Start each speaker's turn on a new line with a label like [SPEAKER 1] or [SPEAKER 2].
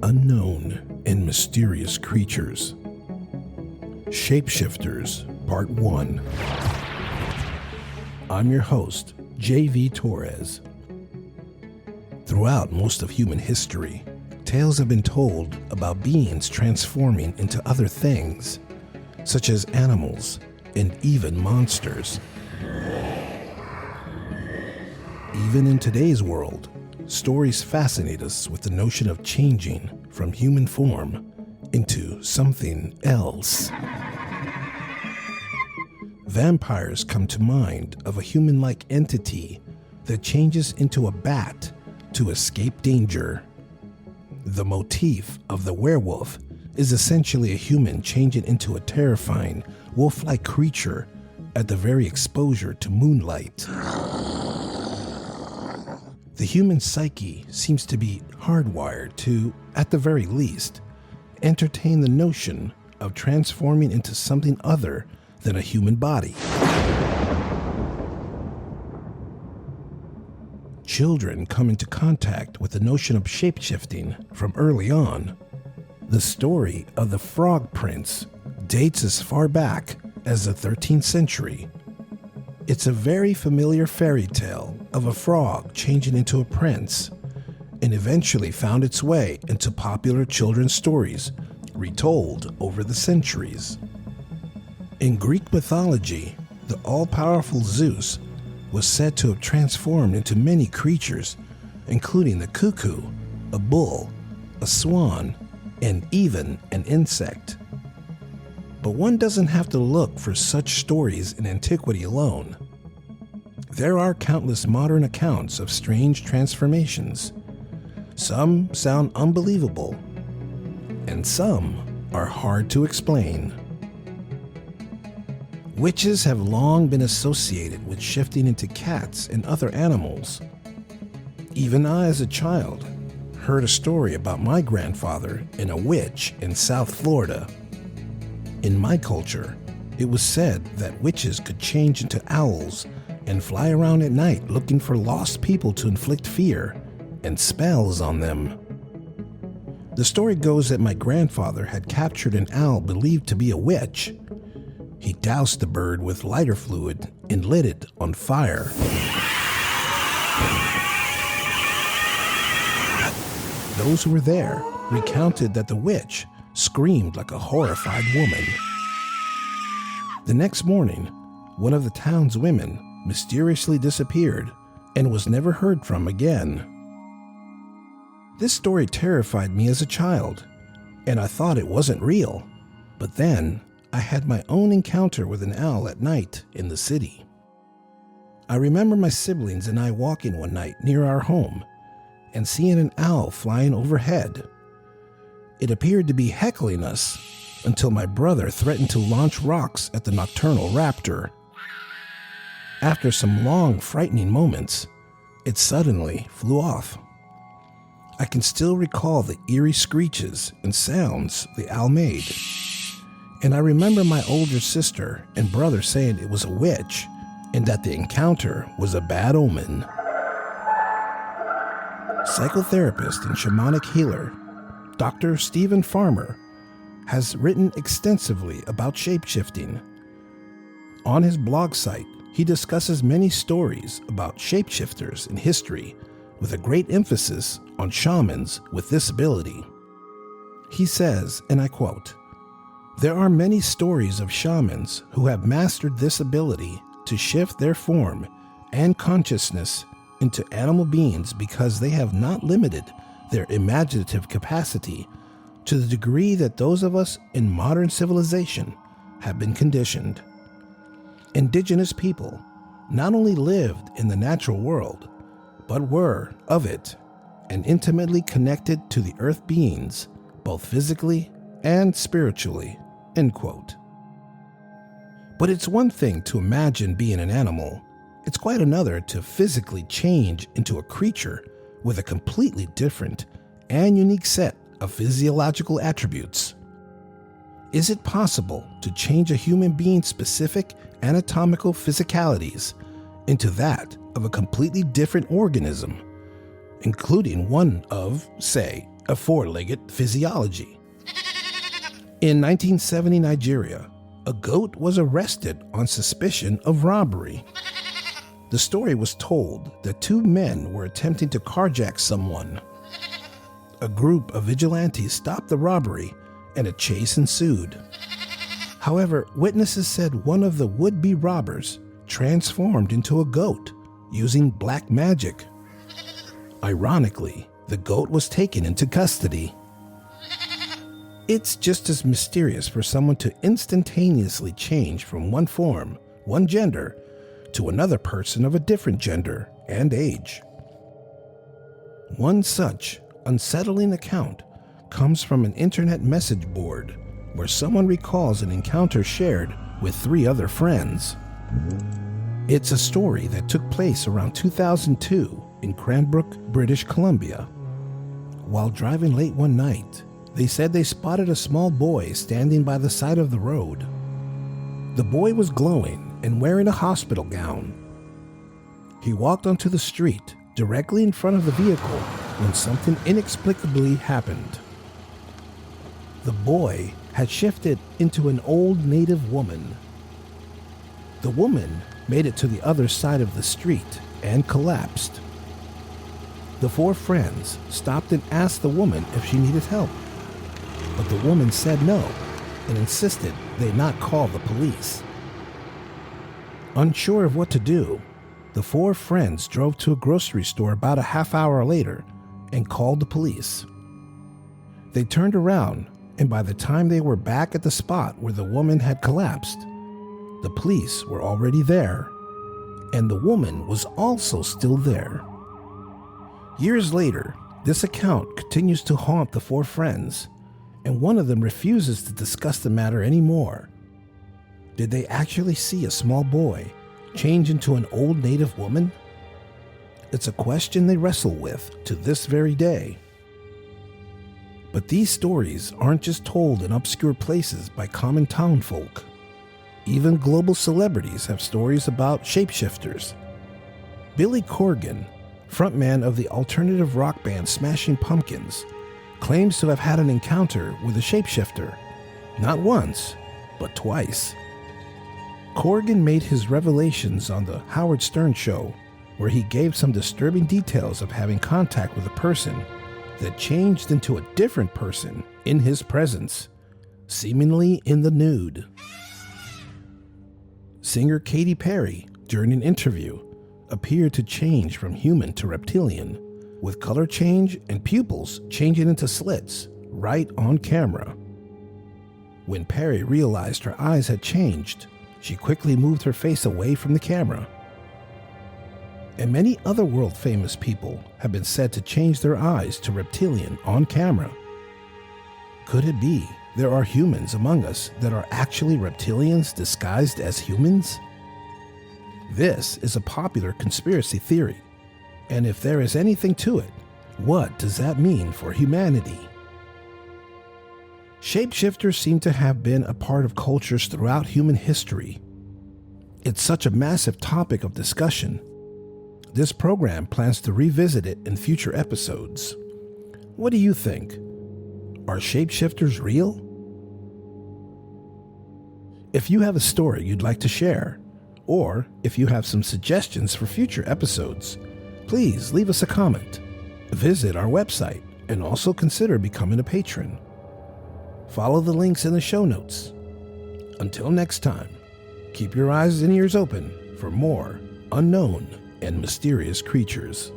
[SPEAKER 1] Unknown and mysterious creatures. Shapeshifters, Part 1. I'm your host, J.V. Torres. Throughout most of human history, tales have been told about beings transforming into other things, such as animals and even monsters. Even in today's world, stories fascinate us with the notion of changing from human form into something else. Vampires come to mind of a human-like entity that changes into a bat to escape danger. The motif of the werewolf is essentially a human changing into a terrifying, wolf-like creature at the very exposure to moonlight. The human psyche seems to be hardwired to, at the very least, entertain the notion of transforming into something other than a human body. Children come into contact with the notion of shapeshifting from early on. The story of the Frog Prince dates as far back as the 13th century. It's a very familiar fairy tale of a frog changing into a prince, and eventually found its way into popular children's stories retold over the centuries. In Greek mythology, the all-powerful Zeus was said to have transformed into many creatures, including the cuckoo, a bull, a swan, and even an insect. But one doesn't have to look for such stories in antiquity alone. There are countless modern accounts of strange transformations. Some sound unbelievable, and some are hard to explain. Witches have long been associated with shifting into cats and other animals. Even I, as a child, heard a story about my grandfather and a witch in South Florida. In my culture, it was said that witches could change into owls and fly around at night looking for lost people to inflict fear and spells on them. The story goes that my grandfather had captured an owl believed to be a witch. He doused the bird with lighter fluid and lit it on fire. Those who were there recounted that the witch screamed like a horrified woman. The next morning, one of the town's women mysteriously disappeared and was never heard from again. This story terrified me as a child, and I thought it wasn't real. But then, I had my own encounter with an owl at night in the city. I remember my siblings and I walking one night near our home and seeing an owl flying overhead. It appeared to be heckling us until my brother threatened to launch rocks at the nocturnal raptor. After some long, frightening moments, it suddenly flew off. I can still recall the eerie screeches and sounds the owl made. And I remember my older sister and brother saying it was a witch and that the encounter was a bad omen. Psychotherapist and shamanic healer, Dr. Stephen Farmer, has written extensively about shapeshifting. On his blog site, he discusses many stories about shapeshifters in history with a great emphasis on shamans with this ability. He says, and I quote, "There are many stories of shamans who have mastered this ability to shift their form and consciousness into animal beings because they have not limited their imaginative capacity to the degree that those of us in modern civilization have been conditioned. Indigenous people not only lived in the natural world, but were of it and intimately connected to the earth beings, both physically and spiritually." End quote. But it's one thing to imagine being an animal. It's quite another to physically change into a creature with a completely different and unique set of physiological attributes. Is it possible to change a human being's specific anatomical physicalities into that of a completely different organism, including one of, say, a four-legged physiology. In 1970 Nigeria, a goat was arrested on suspicion of robbery. The story was told that two men were attempting to carjack someone. A group of vigilantes stopped the robbery and a chase ensued. However, witnesses said one of the would-be robbers transformed into a goat using black magic. Ironically, the goat was taken into custody. It's just as mysterious for someone to instantaneously change from one form, one gender, to another person of a different gender and age. One such unsettling account comes from an internet message board where someone recalls an encounter shared with 3 other friends. It's a story that took place around 2002 in Cranbrook, British Columbia. While driving late one night, they said they spotted a small boy standing by the side of the road. The boy was glowing and wearing a hospital gown. He walked onto the street directly in front of the vehicle when something inexplicably happened. The boy had shifted into an old native woman. The woman made it to the other side of the street and collapsed. The 4 friends stopped and asked the woman if she needed help, but the woman said no and insisted they not call the police. Unsure of what to do, the 4 friends drove to a grocery store about a half hour later and called the police. They turned around, and by the time they were back at the spot where the woman had collapsed, the police were already there, and the woman was also still there. Years later, this account continues to haunt the 4 friends, and one of them refuses to discuss the matter anymore. Did they actually see a small boy change into an old native woman? It's a question they wrestle with to this very day. But these stories aren't just told in obscure places by common townfolk. Even global celebrities have stories about shapeshifters. Billy Corgan, frontman of the alternative rock band Smashing Pumpkins, claims to have had an encounter with a shapeshifter, not once, but twice. Corgan made his revelations on the Howard Stern show, where he gave some disturbing details of having contact with a person that changed into a different person in his presence, seemingly in the nude. Singer Katy Perry, during an interview, appeared to change from human to reptilian, with color change and pupils changing into slits right on camera. When Perry realized her eyes had changed, she quickly moved her face away from the camera. And many other world-famous people have been said to change their eyes to reptilian on camera. Could it be there are humans among us that are actually reptilians disguised as humans? This is a popular conspiracy theory, and if there is anything to it, what does that mean for humanity? Shapeshifters seem to have been a part of cultures throughout human history. It's such a massive topic of discussion. This program plans to revisit it in future episodes. What do you think? Are shapeshifters real? If you have a story you'd like to share, or if you have some suggestions for future episodes, please leave us a comment. Visit our website and also consider becoming a patron. Follow the links in the show notes. Until next time, keep your eyes and ears open for more unknown and mysterious creatures.